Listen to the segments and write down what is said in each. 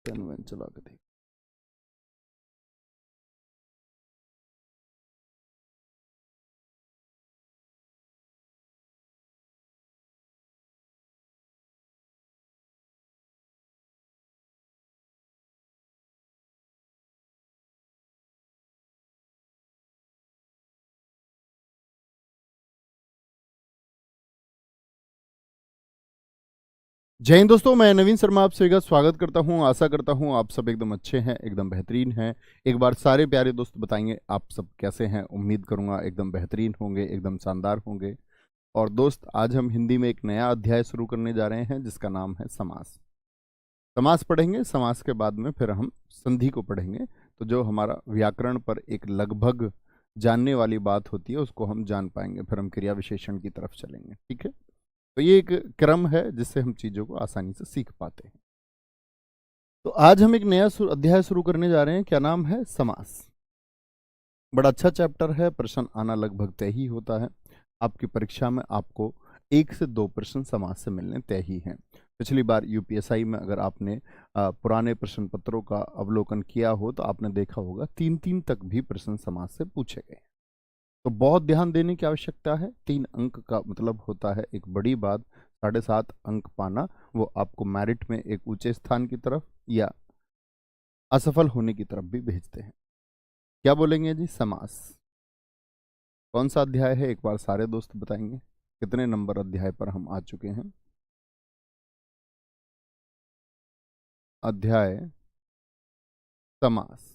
Pen van चला के देख। जय हिंद दोस्तों, मैं नवीन शर्मा आप सभी का स्वागत करता हूं। आशा करता हूं आप सब एकदम अच्छे हैं, एकदम बेहतरीन हैं। एक बार सारे प्यारे दोस्त बताएंगे आप सब कैसे हैं। उम्मीद करूंगा एकदम बेहतरीन होंगे, एकदम शानदार होंगे। और दोस्त, आज हम हिंदी में एक नया अध्याय शुरू करने जा रहे हैं जिसका नाम है समास। समास पढ़ेंगे, समास के बाद में फिर हम संधि को पढ़ेंगे। तो जो हमारा व्याकरण पर एक लगभग जानने वाली बात होती है उसको हम जान पाएंगे, फिर हम क्रिया विशेषण की तरफ चलेंगे। ठीक है, तो ये एक क्रम है जिससे हम चीजों को आसानी से सीख पाते हैं। तो आज हम एक नया अध्याय शुरू करने जा रहे हैं। क्या नाम है? समास। बड़ा अच्छा चैप्टर है, प्रश्न आना लगभग तय ही होता है। आपकी परीक्षा में आपको 1 से 2 प्रश्न समास से मिलने तय ही हैं। पिछली बार यूपीएसआई में अगर आपने पुराने प्रश्न पत्रों का अवलोकन किया हो तो आपने देखा होगा 3-3 तक भी प्रश्न समास से पूछे गए। तो बहुत ध्यान देने की आवश्यकता है। 3 अंक का मतलब होता है एक बड़ी बात। 7.5 अंक पाना वो आपको मेरिट में एक ऊंचे स्थान की तरफ या असफल होने की तरफ भी भेजते हैं। क्या बोलेंगे जी? समास। कौन सा अध्याय है? एक बार सारे दोस्त बताएंगे कितने नंबर अध्याय पर हम आ चुके हैं। अध्याय समास।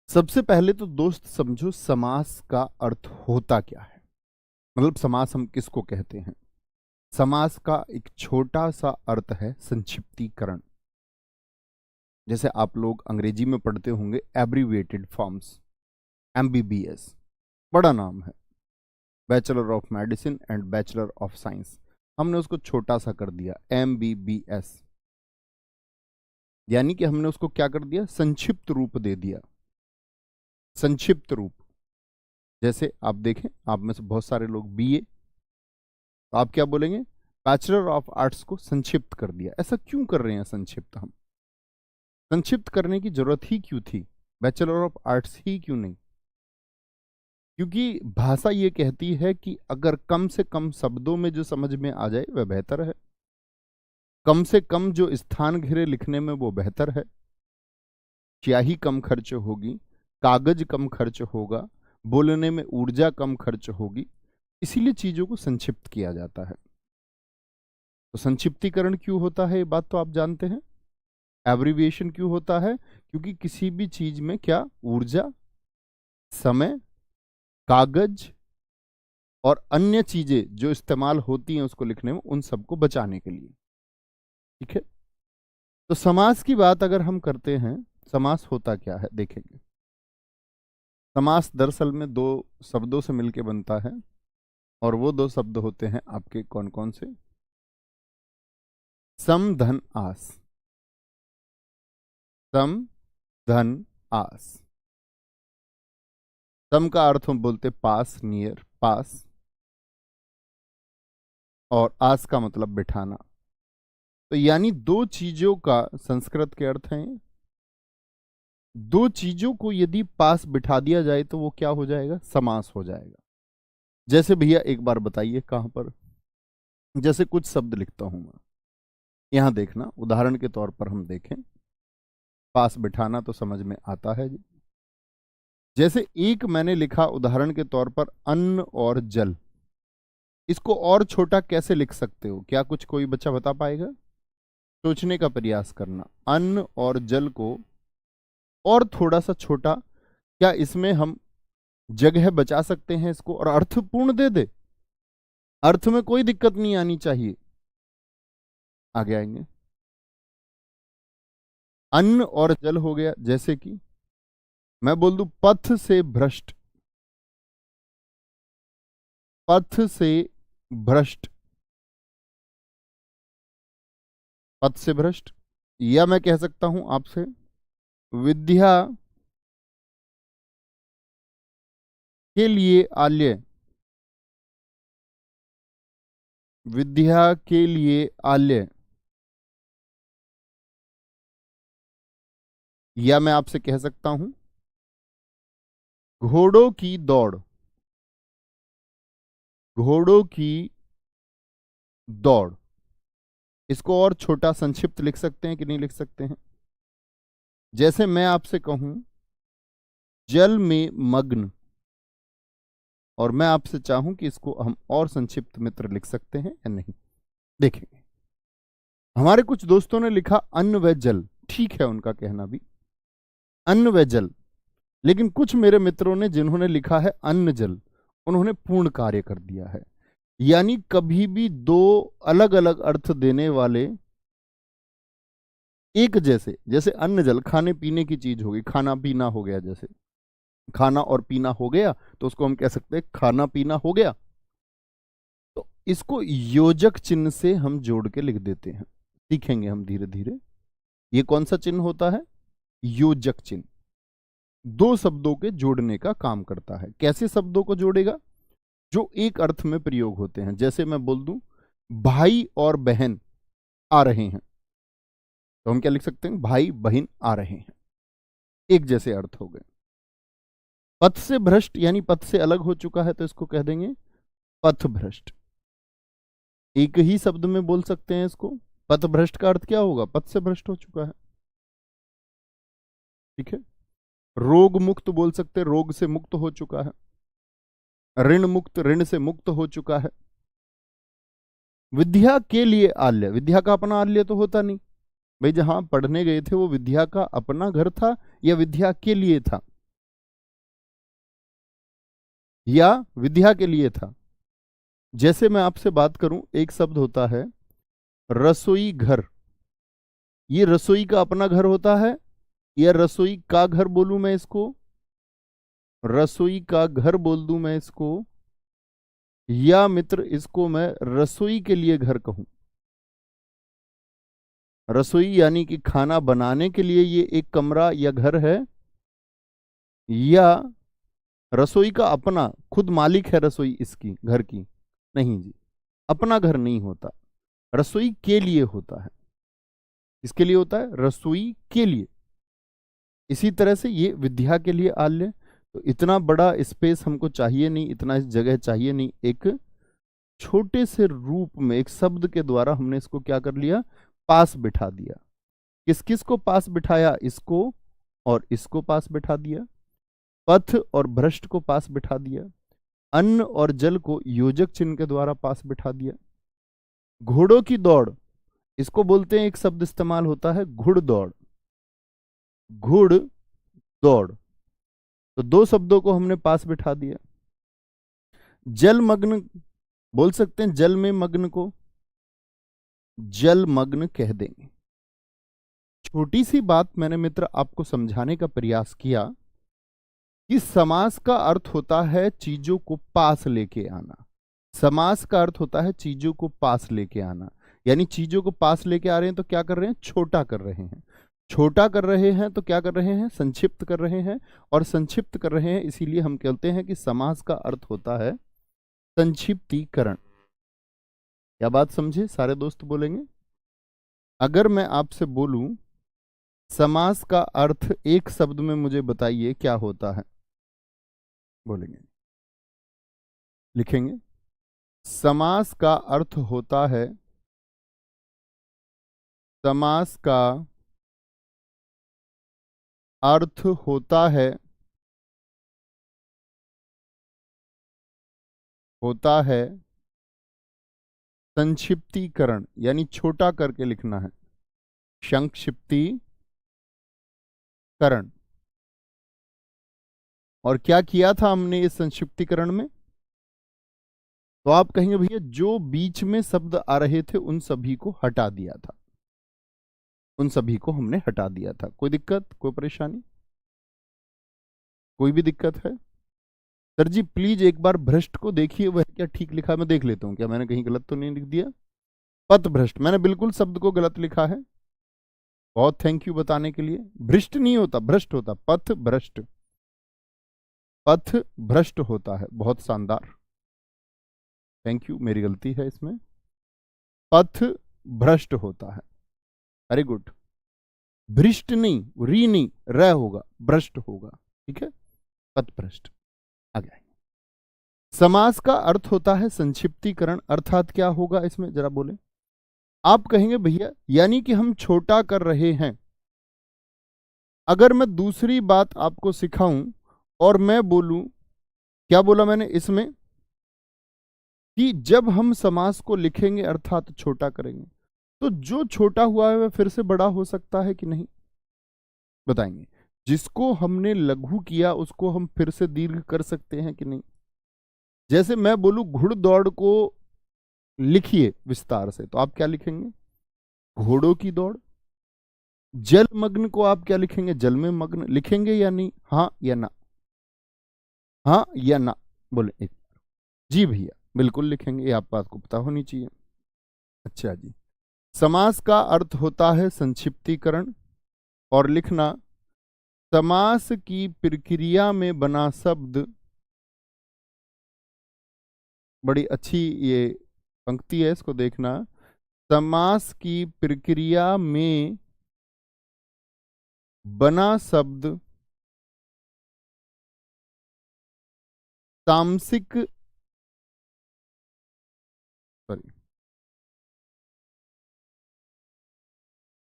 सबसे पहले तो दोस्त समझो समास का अर्थ होता क्या है। मतलब समास हम किसको कहते हैं? समास का एक छोटा सा अर्थ है संक्षिप्तीकरण। जैसे आप लोग अंग्रेजी में पढ़ते होंगे एब्रीविएटेड फॉर्म्स, एमबीबीएस, बड़ा नाम है, bachelor of medicine and bachelor of science. हमने उसको छोटा सा कर दिया एमबीबीएस, यानी कि हमने उसको क्या कर दिया? संक्षिप्त रूप दे दिया। संक्षिप्त रूप। जैसे आप देखें, आप में से बहुत सारे लोग बीए, तो आप क्या बोलेंगे? बैचलर ऑफ आर्ट्स को संक्षिप्त कर दिया। ऐसा क्यों कर रहे हैं संक्षिप्त? हम संक्षिप्त करने की जरूरत ही क्यों थी? बैचलर ऑफ आर्ट्स ही क्यों नहीं? क्योंकि भाषा ये कहती है कि अगर कम से कम शब्दों में जो समझ में आ जाए वह बेहतर है। कम से कम जो स्थान घिरे लिखने में वो बेहतर है। स्याही कम खर्च होगी, कागज कम खर्च होगा, बोलने में ऊर्जा कम खर्च होगी। इसीलिए चीजों को संक्षिप्त किया जाता है। तो संक्षिप्तीकरण क्यों होता है ये बात तो आप जानते हैं। एब्रिविएशन क्यों होता है? क्योंकि किसी भी चीज में क्या ऊर्जा, समय, कागज और अन्य चीजें जो इस्तेमाल होती हैं उसको लिखने में, उन सबको बचाने के लिए। ठीक है, तो समास की बात अगर हम करते हैं, समास होता क्या है देखेंगे। समास दरअसल में 2 शब्दों से मिलकर बनता है, और वो 2 शब्द होते हैं आपके कौन कौन से? सम धन आस। सम धन आस। सम का अर्थ हम बोलते पास, नियर, पास, और आस का मतलब बिठाना। तो यानी 2 चीजों का संस्कृत के अर्थ है। 2 चीजों को यदि पास बिठा दिया जाए तो वो क्या हो जाएगा? समास हो जाएगा। जैसे भैया एक बार बताइए कहां पर? जैसे कुछ शब्द लिखता हूं मैं, यहां देखना, उदाहरण के तौर पर हम देखें। पास बिठाना तो समझ में आता है जी। जैसे एक मैंने लिखा उदाहरण के तौर पर अन्न और जल। इसको और छोटा कैसे लिख सकते हो? क्या कुछ कोई बच्चा बता पाएगा? सोचने का प्रयास करना। अन्न और जल को और थोड़ा सा छोटा, क्या इसमें हम जगह बचा सकते हैं इसको और अर्थपूर्ण दे दे? अर्थ में कोई दिक्कत नहीं आनी चाहिए। आगे आएंगे। अन्न और जल हो गया। जैसे कि मैं बोल दूं पथ से भ्रष्ट। पथ से भ्रष्ट। पथ से भ्रष्ट। या मैं कह सकता हूं आपसे विद्या के लिए आल्य, विद्या के लिए आल्य। या मैं आपसे कह सकता हूं घोड़ों की दौड़, घोड़ों की दौड़। इसको और छोटा संक्षिप्त लिख सकते हैं कि नहीं लिख सकते हैं? जैसे मैं आपसे कहूं जल में मग्न, और मैं आपसे चाहूं कि इसको हम और संक्षिप्त मित्र लिख सकते हैं या नहीं। देखेंगे। हमारे कुछ दोस्तों ने लिखा अन्न व जल, ठीक है उनका कहना भी, अन्न व जल। लेकिन कुछ मेरे मित्रों ने जिन्होंने लिखा है अन्न जल, उन्होंने पूर्ण कार्य कर दिया है। यानी कभी भी दो अलग अलग अर्थ देने वाले एक जैसे, जैसे अन्न जल खाने पीने की चीज होगी, खाना पीना हो गया, जैसे खाना और पीना हो गया तो उसको हम कह सकते हैं खाना पीना हो गया। तो इसको योजक चिन्ह से हम जोड़ के लिख देते हैं, सीखेंगे हम धीरे धीरे। ये कौन सा चिन्ह होता है? योजक चिन्ह। दो शब्दों के जोड़ने का काम करता है। कैसे शब्दों को जोड़ेगा? जो एक अर्थ में प्रयोग होते हैं। जैसे मैं बोल दूं भाई और बहन आ रहे हैं, तो हम क्या लिख सकते हैं? भाई बहन आ रहे हैं, एक जैसे अर्थ हो गए। पथ से भ्रष्ट यानी पथ से अलग हो चुका है, तो इसको कह देंगे पथ भ्रष्ट। एक ही शब्द में बोल सकते हैं इसको। पथ भ्रष्ट का अर्थ क्या होगा? पथ से भ्रष्ट हो चुका है। ठीक है। रोग मुक्त बोल सकते हैं, रोग से मुक्त हो चुका है। ऋण मुक्त, ऋण से मुक्त हो चुका है। विद्या के लिए आल्य, विद्या का अपना आल्य तो होता नहीं भाई। जहां पढ़ने गए थे वो विद्या का अपना घर था या विद्या के लिए था? या विद्या के लिए था। जैसे मैं आपसे बात करूं, एक शब्द होता है रसोई घर। ये रसोई का अपना घर होता है या रसोई का घर बोलूं मैं इसको? रसोई का घर बोल दूं मैं इसको, या मित्र इसको मैं रसोई के लिए घर कहूं? रसोई यानी कि खाना बनाने के लिए ये एक कमरा या घर है, या रसोई का अपना खुद मालिक है रसोई इसकी घर की? नहीं जी, अपना घर नहीं होता, रसोई के लिए होता है। इसके लिए होता है रसोई के लिए। इसी तरह से ये विद्या के लिए आल्य। तो इतना बड़ा स्पेस हमको चाहिए नहीं, इतना जगह चाहिए नहीं। एक छोटे से रूप में एक शब्द के द्वारा हमने इसको क्या कर लिया? पास बिठा दिया। किस किस को पास बिठाया? इसको और इसको पास बिठा दिया। पथ और भ्रष्ट को पास बिठा दिया। अन्न और जल को योजक चिन्ह के द्वारा पास बिठा दिया। घोड़ों की दौड़, इसको बोलते हैं, एक शब्द इस्तेमाल होता है घुड़ दौड़, घुड़ दौड़। तो दो शब्दों को हमने पास बिठा दिया। जलमग्न बोल सकते हैं, जल में मग्न को जलमग्न कह देंगे। छोटी सी बात मैंने मित्र आपको समझाने का प्रयास किया कि समास का अर्थ होता है चीजों को पास लेके आना। समास का अर्थ होता है चीजों को पास लेके आना। यानी चीजों को पास लेके आ रहे हैं तो क्या कर रहे हैं? छोटा कर रहे हैं। छोटा कर रहे हैं तो क्या कर रहे हैं? संक्षिप्त कर रहे हैं। और संक्षिप्त कर रहे हैं इसीलिए हम कहते हैं कि समास का अर्थ होता है संक्षिप्तीकरण। क्या बात समझे? सारे दोस्त बोलेंगे। अगर मैं आपसे बोलूं समास का अर्थ एक शब्द में मुझे बताइए क्या होता है, बोलेंगे? लिखेंगे। समास का अर्थ होता है, समास का अर्थ होता है, होता है संक्षिप्तीकरण। यानी छोटा करके लिखना है, संक्षिप्तीकरण। और क्या किया था हमने इस संक्षिप्तीकरण में? तो आप कहेंगे भैया जो बीच में शब्द आ रहे थे उन सभी को हटा दिया था, उन सभी को हमने हटा दिया था। कोई दिक्कत, कोई परेशानी, कोई भी दिक्कत है? सर जी प्लीज एक बार भ्रष्ट को देखिए, वह क्या ठीक लिखा है, मैं देख लेता हूं क्या मैंने कहीं गलत तो नहीं लिख दिया। पथ भ्रष्ट, मैंने बिल्कुल शब्द को गलत लिखा है। बहुत थैंक यू बताने के लिए। भ्रष्ट नहीं होता, भ्रष्ट होता, पथ भ्रष्ट। पथ भ्रष्ट होता है, बहुत शानदार, थैंक यू, मेरी गलती है इसमें, पथ भ्रष्ट होता है, वेरी गुड, भ्रष्ट नहीं, री नहीं, र होगा, भ्रष्ट होगा, ठीक है, पथ भ्रष्ट। आगे आएंगे। समास का अर्थ होता है संक्षिप्तीकरण, अर्थात क्या होगा इसमें जरा बोले। आप कहेंगे भैया यानी कि हम छोटा कर रहे हैं। अगर मैं दूसरी बात आपको सिखाऊं और मैं बोलूं, क्या बोला मैंने इसमें, कि जब हम समास को लिखेंगे अर्थात छोटा करेंगे, तो जो छोटा हुआ है वह फिर से बड़ा हो सकता है कि नहीं, बताएंगे। जिसको हमने लघु किया उसको हम फिर से दीर्घ कर सकते हैं कि नहीं। जैसे मैं बोलूं घुड़दौड़ को लिखिए विस्तार से, तो आप क्या लिखेंगे, घोड़ों की दौड़। जलमग्न को आप क्या लिखेंगे, जल में मग्न लिखेंगे या नहीं, हाँ या ना, हाँ या ना, बोले एक। जी भैया बिल्कुल लिखेंगे, ये आप बात को पता होनी चाहिए। अच्छा जी, समास का अर्थ होता है संक्षिप्तीकरण और लिखना। समास की प्रक्रिया में बना शब्द, बड़ी अच्छी ये पंक्ति है, इसको देखना। समास की प्रक्रिया में बना शब्द तामसिक, सॉरी,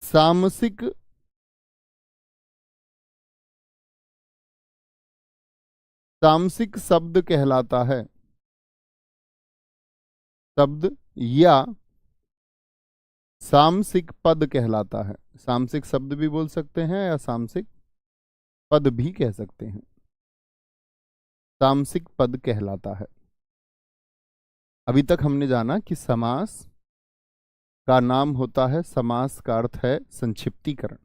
सामसिक, तामसिक शब्द कहलाता है। शब्द या सामसिक पद कहलाता है। सामसिक शब्द भी बोल सकते हैं या सामसिक पद भी कह सकते हैं। तामसिक पद कहलाता है। अभी तक हमने जाना कि समास का नाम होता है, समास का अर्थ है संक्षिप्तीकरण।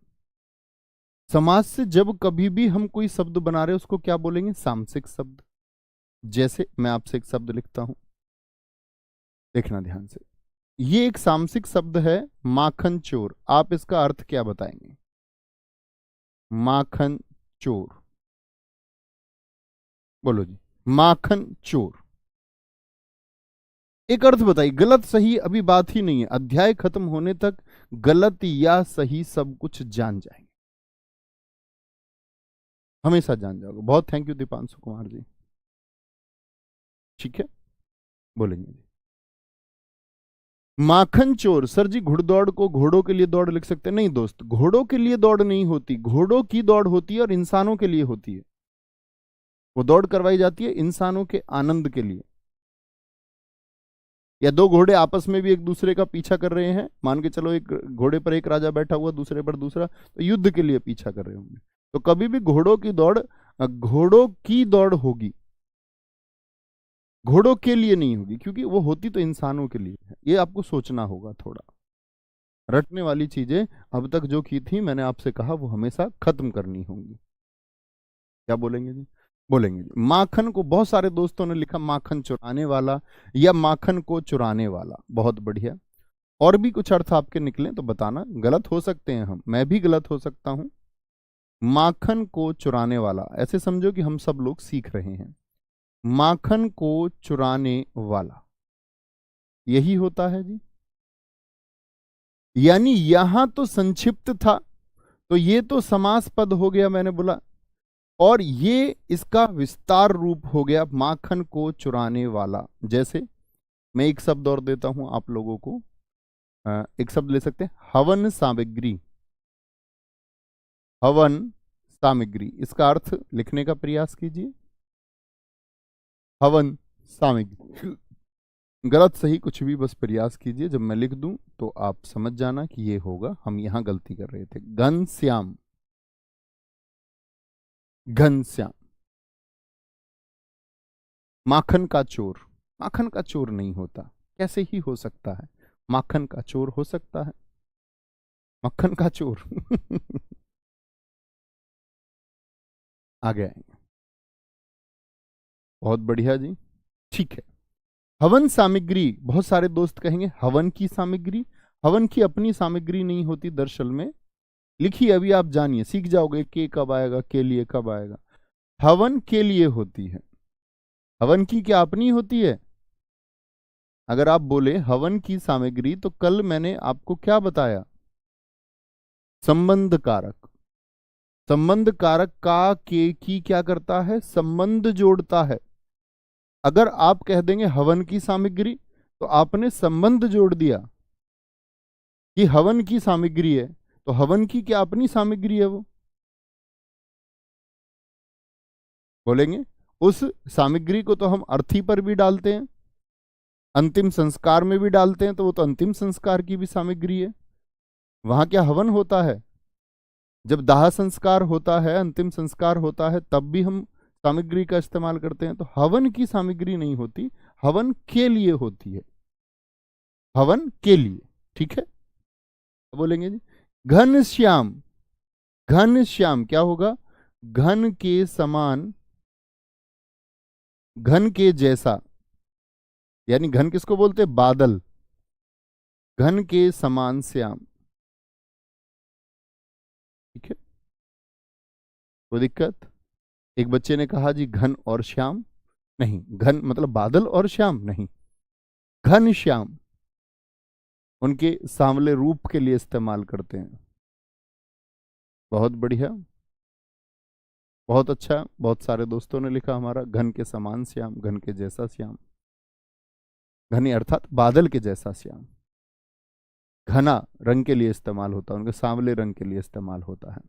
समास से जब कभी भी हम कोई शब्द बना रहे उसको क्या बोलेंगे, सामसिक शब्द। जैसे मैं आपसे एक शब्द लिखता हूं, देखना ध्यान से, ये एक सामसिक शब्द है माखन चोर। आप इसका अर्थ क्या बताएंगे, माखन चोर, बोलो जी, माखन चोर। एक अर्थ बताइए, गलत सही अभी बात ही नहीं है, अध्याय खत्म होने तक गलत या सही सब कुछ जान जाएंगे, हमेशा जान जाओगे। बहुत थैंक यू दीपांशु कुमार जी, ठीक है, बोलेंगे जी। माखन चोर, सर जी घुड़दौड़ को घोड़ों के लिए दौड़ लिख सकते हैं, नहीं दोस्त, घोड़ों के लिए दौड़ नहीं होती, घोड़ों की दौड़ होती है और इंसानों के लिए होती है। वो दौड़ करवाई जाती है इंसानों के आनंद के लिए। या दो घोड़े आपस में भी एक दूसरे का पीछा कर रहे हैं, मान के चलो एक घोड़े पर एक राजा बैठा हुआ, दूसरे पर दूसरा, तो युद्ध के लिए पीछा कर रहे होंगे। तो कभी भी घोड़ों की दौड़ घोड़ों की दौड़ होगी, घोड़ों के लिए नहीं होगी, क्योंकि वो होती तो इंसानों के लिए है। ये आपको सोचना होगा थोड़ा, रटने वाली चीजें अब तक जो की थी मैंने आपसे कहा वो हमेशा खत्म करनी होंगी। क्या बोलेंगे जी, बोलेंगे जी। माखन को बहुत सारे दोस्तों ने लिखा माखन चुराने वाला या माखन को चुराने वाला, बहुत बढ़िया। और भी कुछ अर्थ आपके निकले तो बताना, गलत हो सकते हैं हम, मैं भी गलत हो सकता हूं। माखन को चुराने वाला, ऐसे समझो कि हम सब लोग सीख रहे हैं। माखन को चुराने वाला, यही होता है जी। यानी यहां तो संक्षिप्त था, तो ये तो समास पद हो गया मैंने बोला, और ये इसका विस्तार रूप हो गया माखन को चुराने वाला। जैसे मैं एक शब्द और देता हूं आप लोगों को, एक शब्द ले सकते हैं, हवन सामग्री। हवन सामग्री, इसका अर्थ लिखने का प्रयास कीजिए, हवन सामग्री। गलत सही कुछ भी बस प्रयास कीजिए, जब मैं लिख दूं तो आप समझ जाना कि ये होगा, हम यहां गलती कर रहे थे। घनश्याम, घनश्याम। माखन का चोर, माखन का चोर नहीं होता, कैसे ही हो सकता है, माखन का चोर हो सकता है, मक्खन का चोर। आगे आएंगे, बहुत बढ़िया जी, ठीक है। हवन सामग्री, बहुत सारे दोस्त कहेंगे हवन की सामग्री, हवन की अपनी सामग्री नहीं होती दरअसल में, लिखिए अभी आप जानिए, सीख जाओगे के कब आएगा, के लिए कब आएगा। हवन के लिए होती है। हवन की क्या अपनी होती है? अगर आप बोले हवन की सामग्री, तो कल मैंने आपको क्या बताया? संबंध कारक। संबंध कारक का के की क्या करता है? संबंध जोड़ता है। अगर आप कह देंगे हवन की सामग्री, तो आपने संबंध जोड़ दिया कि हवन की सामग्री है, तो हवन की क्या अपनी सामग्री है वो? बोलेंगे उस सामग्री को तो हम अर्थी पर भी डालते हैं, अंतिम संस्कार में भी डालते हैं, तो वो तो अंतिम संस्कार की भी सामग्री है। वहां क्या हवन होता है? जब दाह संस्कार होता है, अंतिम संस्कार होता है, तब भी हम सामग्री का इस्तेमाल करते हैं। तो हवन की सामग्री नहीं होती, हवन के लिए होती है। हवन के लिए, ठीक है। बोलेंगे जी घन श्याम। घन श्याम क्या होगा? घन के समान, घन के जैसा, यानी घन किसको बोलते हैं? बादल। घन के समान श्याम, ठीक है। कोई दिक्कत? एक बच्चे ने कहा जी घन और श्याम नहीं, घन मतलब बादल और श्याम नहीं, घन श्याम उनके सांवले रूप के लिए इस्तेमाल करते हैं। बहुत बढ़िया, बहुत अच्छा। बहुत सारे दोस्तों ने लिखा हमारा घन के समान श्याम, घन के जैसा श्याम। घनी अर्थात बादल के जैसा श्याम। घना रंग के लिए इस्तेमाल होता है, उनके सांवले रंग के लिए इस्तेमाल होता है।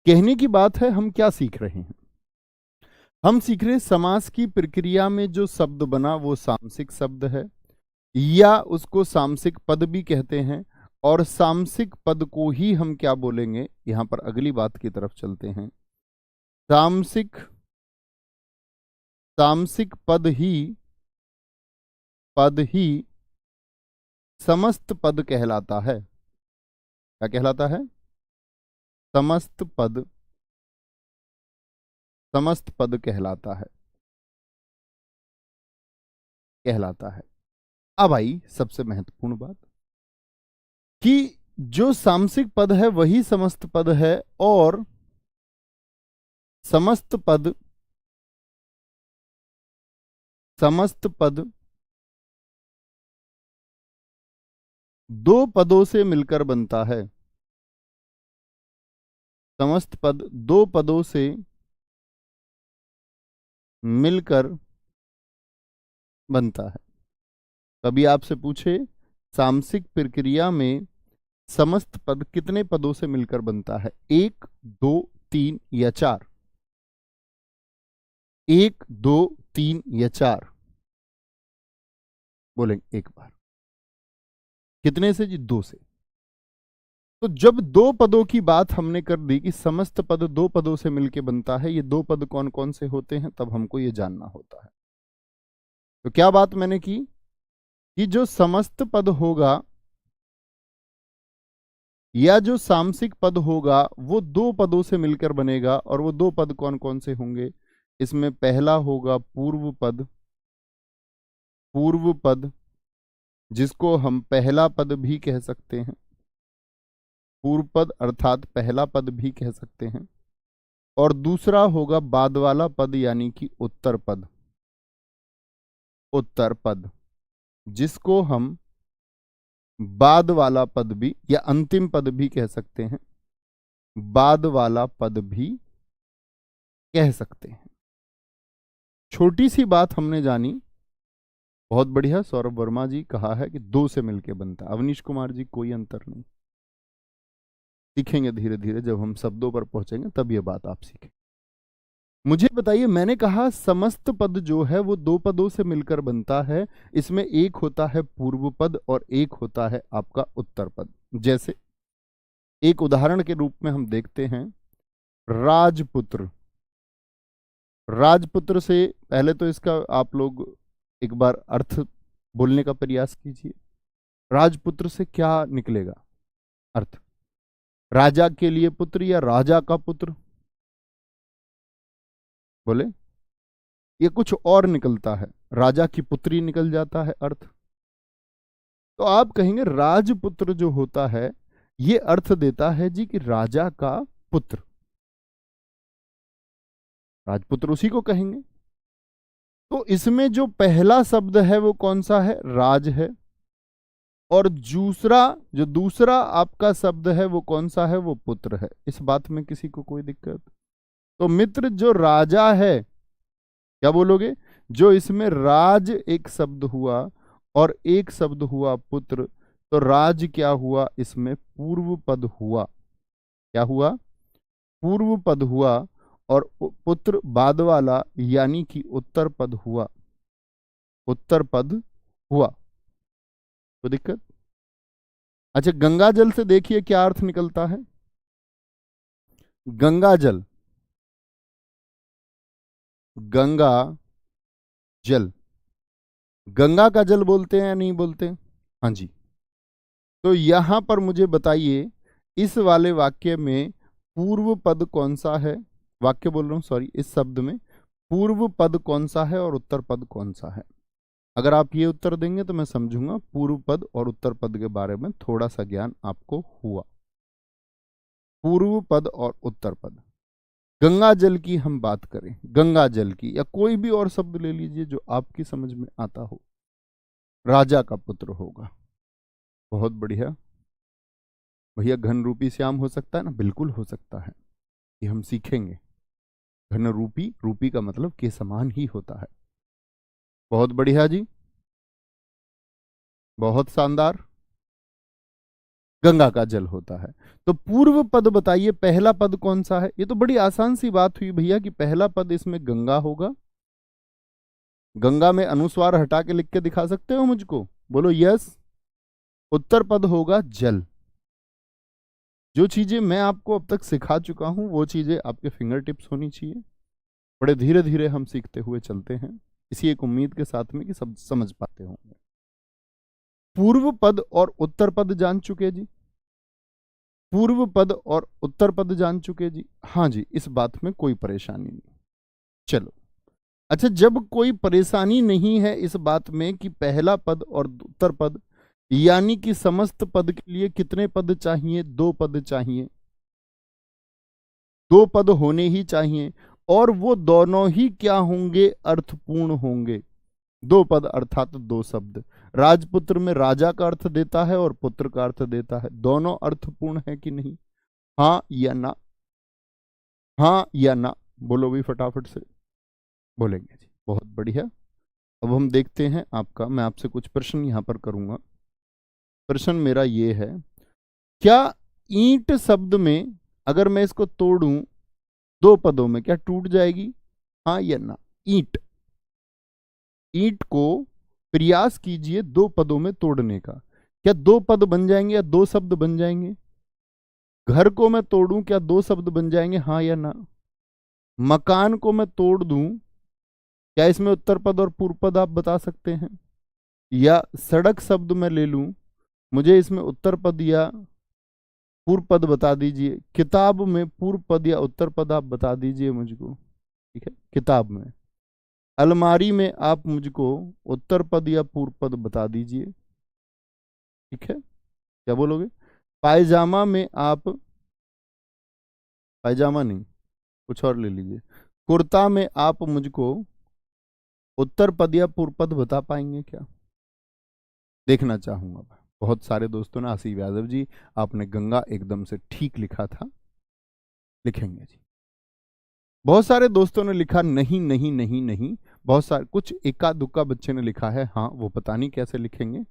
कहने की बात है, हम क्या सीख रहे हैं? हम सीख रहे हैं समास की प्रक्रिया में जो शब्द बना वो सामसिक शब्द है, या उसको सामसिक पद भी कहते हैं। और सामसिक पद को ही हम क्या बोलेंगे? यहां पर अगली बात की तरफ चलते हैं। सामसिक सामसिक पद ही समस्त पद कहलाता है। क्या कहलाता है? समस्त पद, समस्त पद कहलाता है, कहलाता है। अब आई सबसे महत्वपूर्ण बात कि जो सामसिक पद है वही समस्त पद है, और समस्त पद, समस्त पद दो पदों से मिलकर बनता है। समस्त पद दो पदों से मिलकर बनता है। कभी आपसे पूछे सामसिक प्रक्रिया में समस्त पद कितने पदों से मिलकर बनता है? 1, 2, 3 या 4? 1, 2, 3 या 4? बोलेंगे एक बार। कितने से जी? 2 से। तो जब दो पदों की बात हमने कर दी कि समस्त पद दो पदों से मिलकर बनता है, ये दो पद कौन कौन से होते हैं, तब हमको ये जानना होता है। तो क्या बात मैंने की कि जो समस्त पद होगा या जो सामसिक पद होगा वो दो पदों से मिलकर बनेगा। और वो दो पद कौन कौन से होंगे? इसमें पहला होगा पूर्व पद। पूर्व पद जिसको हम पहला पद भी कह सकते हैं, पूर्व पद अर्थात पहला पद भी कह सकते हैं। और दूसरा होगा बाद वाला पद, यानी कि उत्तर पद। उत्तर पद जिसको हम बाद वाला पद भी या अंतिम पद भी कह सकते हैं, बाद वाला पद भी कह सकते हैं। छोटी सी बात हमने जानी। बहुत बढ़िया, सौरभ वर्मा जी कहा है कि दो से मिलके बनता। अवनीश कुमार जी कोई अंतर नहीं। सीखेंगे धीरे धीरे, जब हम शब्दों पर पहुंचेंगे तब ये बात आप सीखें। मुझे बताइए, मैंने कहा समस्त पद जो है वो दो पदों से मिलकर बनता है। इसमें एक होता है पूर्व पद और एक होता है आपका उत्तर पद। जैसे एक उदाहरण के रूप में हम देखते हैं राजपुत्र। राजपुत्र से पहले तो इसका आप लोग एक बार अर्थ बोलने का प्रयास कीजिए। राजपुत्र से क्या निकलेगा अर्थ? राजा के लिए पुत्र या राजा का पुत्र? बोले ये कुछ और निकलता है, राजा की पुत्री निकल जाता है अर्थ। तो आप कहेंगे राजपुत्र जो होता है ये अर्थ देता है जी कि राजा का पुत्र। राजपुत्र उसी को कहेंगे। तो इसमें जो पहला शब्द है वो कौन सा है? राज है। और जो दूसरा आपका शब्द है वो कौन सा है? वो पुत्र है। इस बात में किसी को कोई दिक्कत? तो मित्र, जो राजा है, क्या बोलोगे? जो इसमें राज एक शब्द हुआ और एक शब्द हुआ पुत्र, तो राज क्या हुआ? इसमें पूर्व पद हुआ। क्या हुआ? पूर्व पद हुआ। और पुत्र बाद वाला, यानी कि उत्तर पद हुआ। उत्तर पद हुआ। कोई दिक्कत? अच्छा, गंगा जल से देखिए क्या अर्थ निकलता है। गंगा जल, गंगा जल, गंगा का जल बोलते हैं या नहीं बोलते? हाँ जी। तो यहां पर मुझे बताइए, इस वाले वाक्य में पूर्व पद कौन सा है? वाक्य बोल रहा हूं, सॉरी, इस शब्द में पूर्व पद कौन सा है और उत्तर पद कौन सा है? अगर आप ये उत्तर देंगे तो मैं समझूंगा पूर्व पद और उत्तर पद के बारे में थोड़ा सा ज्ञान आपको हुआ। पूर्व पद और उत्तर पद। गंगा जल की हम बात करें, गंगा जल की, या कोई भी और शब्द ले लीजिए जो आपकी समझ में आता हो। राजा का पुत्र होगा। बहुत बढ़िया। भैया घन रूपी श्याम हो सकता है ना? बिल्कुल हो सकता है, ये हम सीखेंगे। घन रूपी, रूपी का मतलब के समान ही होता है। बहुत बढ़िया जी, बहुत शानदार। गंगा का जल होता है। तो पूर्व पद बताइए, पहला पद कौन सा है? ये तो बड़ी आसान सी बात हुई भैया कि पहला पद इसमें गंगा होगा। गंगा में अनुस्वार हटा के लिख के दिखा सकते हो मुझको? बोलो यस। उत्तर पद होगा जल। जो चीजें मैं आपको अब तक सिखा चुका हूं वो चीजें आपके फिंगर टिप्स होनी चाहिए। बड़े धीरे धीरे हम सीखते हुए चलते हैं, इसी एक उम्मीद के साथ में कि सब समझ पाते होंगे। पूर्व पद और उत्तर पद जान चुके जी? पूर्व पद और उत्तर पद जान चुके जी? हाँ जी, इस बात में कोई परेशानी नहीं। चलो, अच्छा, जब कोई परेशानी नहीं है इस बात में कि पहला पद और उत्तर पद, यानी कि समस्त पद के लिए कितने पद चाहिए? 2 पद चाहिए। 2 पद होने ही चाहिए, और वो दोनों ही क्या होंगे? अर्थपूर्ण होंगे। 2 पद अर्थात 2 शब्द। राजपुत्र में राजा का अर्थ देता है और पुत्र का अर्थ देता है। दोनों अर्थपूर्ण है कि नहीं? हाँ या ना? हाँ या ना? बोलो भी फटाफट से। बोलेंगे जी, बहुत बढ़िया। अब हम देखते हैं आपका, मैं आपसे कुछ प्रश्न यहां पर करूंगा। प्रश्न मेरा ये है, क्या ईंट शब्द में अगर मैं इसको तोड़ूं 2 पदों में, क्या टूट जाएगी? हाँ या ना? ईंट, ईंट को प्रयास कीजिए 2 पदों में तोड़ने का, क्या 2 पद बन जाएंगे या 2 शब्द बन जाएंगे? घर को मैं तोड़ूं, क्या 2 शब्द बन जाएंगे? हाँ या ना? मकान को मैं तोड़ दूं, क्या इसमें उत्तर पद और पूर्व पद आप बता सकते हैं? या सड़क शब्द में ले लूं, मुझे इसमें उत्तर पद या पूर्व पद बता दीजिए। किताब में पूर्व पद या उत्तर पद आप बता दीजिए मुझको। ठीक है, किताब में। अलमारी में आप मुझको उत्तर पद या पूर्व पद बता दीजिए। ठीक है, क्या बोलोगे? पायजामा में आप, पायजामा नहीं, कुछ और ले लीजिए। कुर्ता में आप मुझको उत्तर पद या पूर्व पद बता पाएंगे क्या? देखना चाहूंगा। बहुत सारे दोस्तों ने, आशीष यादव जी, आपने गंगा एकदम से ठीक लिखा था, लिखेंगे जी। बहुत सारे दोस्तों ने लिखा नहीं नहीं नहीं नहीं। बहुत सारे, कुछ इक्का दुक्का बच्चे ने लिखा है हाँ, वो पता नहीं कैसे लिखेंगे।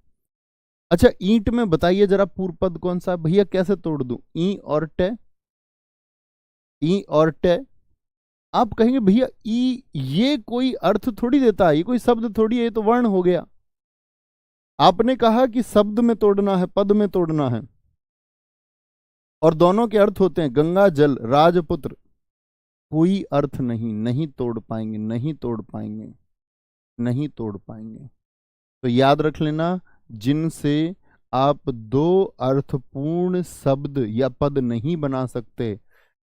अच्छा, ईंट में बताइए जरा पूर्व पद कौन सा है भैया? कैसे तोड़ दूं? ई और टे, ई और टे। आप कहेंगे भैया ई ये कोई अर्थ थोड़ी देता है, ये कोई शब्द थोड़ी है, ये तो वर्ण हो गया। आपने कहा कि शब्द में तोड़ना है, पद में तोड़ना है, और दोनों के अर्थ होते हैं गंगा जल, राजपुत्र। कोई अर्थ नहीं, नहीं तोड़ पाएंगे, नहीं तोड़ पाएंगे, नहीं तोड़ पाएंगे। तो याद रख लेना, जिनसे आप 2 अर्थपूर्ण शब्द या पद नहीं बना सकते,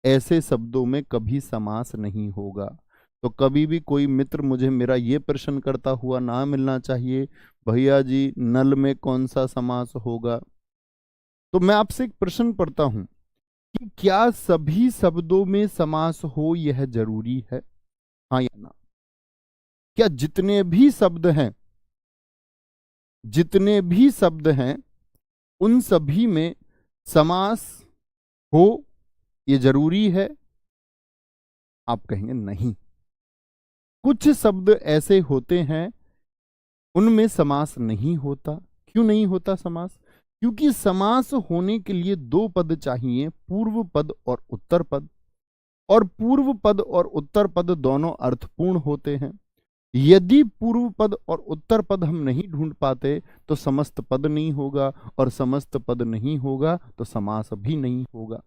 ऐसे शब्दों में कभी समास नहीं होगा। तो कभी भी कोई मित्र मुझे मेरा ये प्रश्न करता हुआ ना मिलना चाहिए, भैया जी नल में कौन सा समास होगा। तो मैं आपसे एक प्रश्न पढ़ता हूं कि क्या सभी शब्दों में समास हो, यह जरूरी है? हाँ या ना? क्या जितने भी शब्द हैं, जितने भी शब्द हैं, उन सभी में समास हो ये जरूरी है? आप कहेंगे नहीं। कुछ शब्द ऐसे होते हैं उनमें समास नहीं होता। क्यों नहीं होता समास? क्योंकि समास होने के लिए दो पद चाहिए, पूर्व पद और उत्तर पद, और पूर्व पद और उत्तर पद दोनों अर्थपूर्ण होते हैं। यदि पूर्व पद और उत्तर पद हम नहीं ढूंढ पाते तो समस्त पद नहीं होगा, और समस्त पद नहीं होगा तो समास भी नहीं होगा।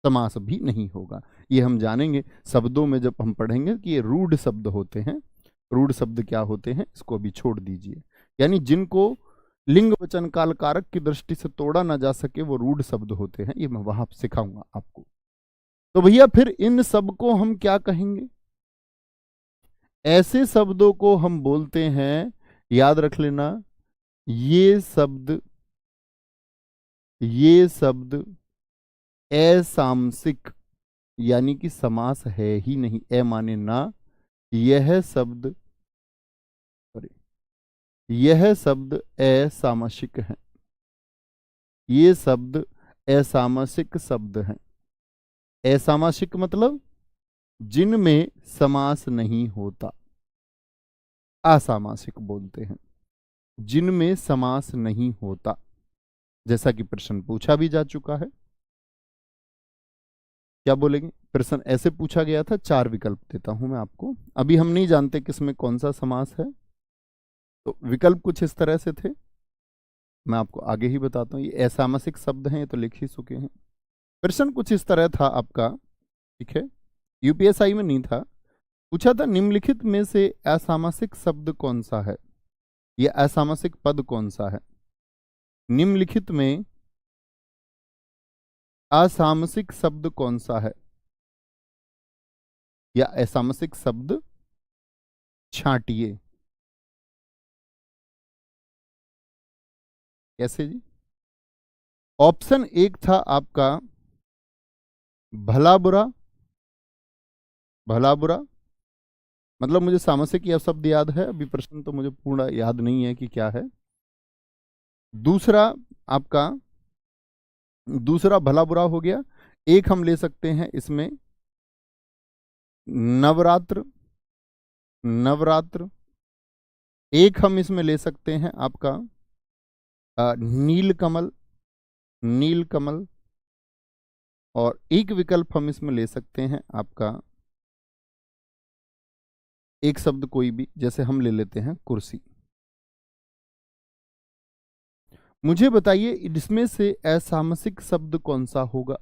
समास भी नहीं होगा, ये हम जानेंगे शब्दों में जब हम पढ़ेंगे कि ये रूढ़ शब्द होते हैं। रूढ़ शब्द क्या होते हैं इसको अभी छोड़ दीजिए, यानी जिनको लिंग वचन काल कारक की दृष्टि से तोड़ा ना जा सके वो रूढ़ शब्द होते हैं, ये मैं वहां सिखाऊंगा आपको। तो भैया फिर इन सब को हम क्या कहेंगे? ऐसे शब्दों को हम बोलते हैं, याद रख लेना, ये शब्द असामसिक, यानी कि समास है ही नहीं। ए माने ना, यह शब्द, सॉरी, यह शब्द असामसिक है। ये शब्द असामसिक शब्द हैं। असामसिक मतलब जिनमें समास नहीं होता, असामासिक बोलते हैं जिनमें समास नहीं होता, जैसा कि प्रश्न पूछा भी जा चुका है। क्या बोलेंगे? प्रश्न ऐसे पूछा गया था, 4 विकल्प देता हूं मैं आपको। अभी हम नहीं जानते किसमें कौन सा समास है, तो विकल्प कुछ इस तरह से थे, मैं आपको आगे ही बताता हूं। ये असामसिक शब्द हैं, ये तो लिख ही चुके हैं। प्रश्न कुछ इस तरह था आपका, ठीक है, यूपीएसआई में नहीं था, पूछा था निम्नलिखित में से असामसिक शब्द कौन सा है, या असामसिक पद कौन सा है? निम्नलिखित में असामसिक शब्द कौन सा है, या असामसिक शब्द छांटिए। कैसे जी? ऑप्शन एक था आपका भला बुरा। भला बुरा मतलब मुझे सामसिक यह शब्द याद है, अभी प्रश्न तो मुझे पूर्ण याद नहीं है कि क्या है। दूसरा आपका, दूसरा भला बुरा हो गया। एक हम ले सकते हैं इसमें नवरात्र। नवरात्र एक हम इसमें ले सकते हैं आपका नीलकमल। नीलकमल। और एक विकल्प हम इसमें ले सकते हैं आपका, एक शब्द कोई भी, जैसे हम ले लेते हैं कुर्सी। मुझे बताइए इसमें से असामसिक शब्द कौन सा होगा?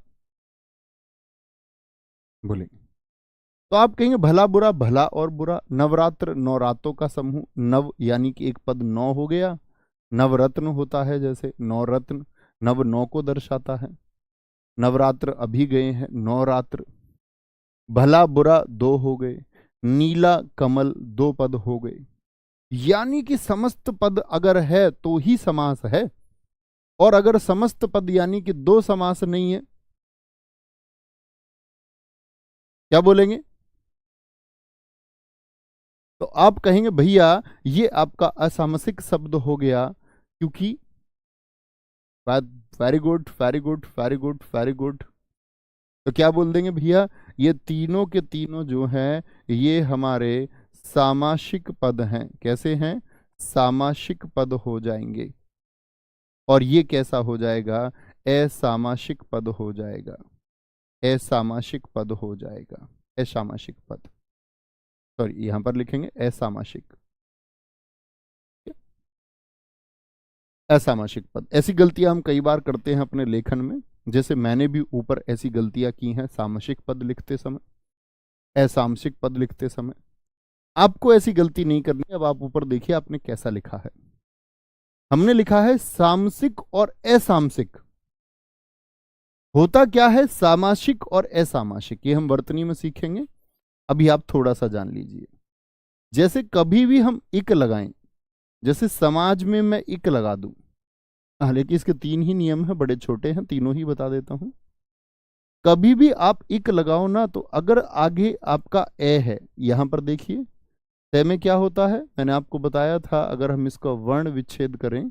बोले तो आप कहेंगे भला बुरा, भला और बुरा। नवरात्र नवरातों का समूह, नव यानी कि एक पद नौ हो गया। नवरत्न होता है, जैसे नवरत्न, नव नौ को दर्शाता है। नवरात्र अभी गए हैं, नवरात्र। भला बुरा दो हो गए, नीला कमल दो पद हो गए। यानी कि समस्त पद अगर है तो ही समास है, और अगर समस्त पद यानी कि दो समास नहीं है, क्या बोलेंगे? तो आप कहेंगे भैया ये आपका असामसिक शब्द हो गया, क्योंकि very good, very good, very good, very good. तो क्या बोल देंगे भैया, ये तीनों के तीनों जो हैं ये हमारे सामासिक पद हैं। कैसे हैं? सामासिक पद हो जाएंगे। और ये कैसा हो जाएगा? असामासिक पद हो जाएगा। असामासिक पद हो जाएगा। असामासिक पद, सॉरी यहां पर लिखेंगे असामासिक। असामासिक पद, ऐसी गलतियां हम कई बार करते हैं अपने लेखन में, जैसे मैंने भी ऊपर ऐसी गलतियां की हैं सामासिक पद लिखते समय, असामसिक पद लिखते समय। आपको ऐसी गलती नहीं करनी। अब आप ऊपर देखिए आपने कैसा लिखा है। हमने लिखा है सामसिक और असामसिक। होता क्या है सामासिक और असामासिक, ये हम वर्तनी में सीखेंगे। अभी आप थोड़ा सा जान लीजिए। जैसे कभी भी हम इक लगाएं, जैसे समाज में मैं इक लगा दूं, हालांकि इसके 3 ही नियम हैं, बड़े छोटे हैं, तीनों ही बता देता हूं। कभी भी आप इक लगाओ ना, तो अगर आगे आपका ए है, यहां पर देखिए से में क्या होता है, मैंने आपको बताया था, अगर हम इसका वर्ण विच्छेद करें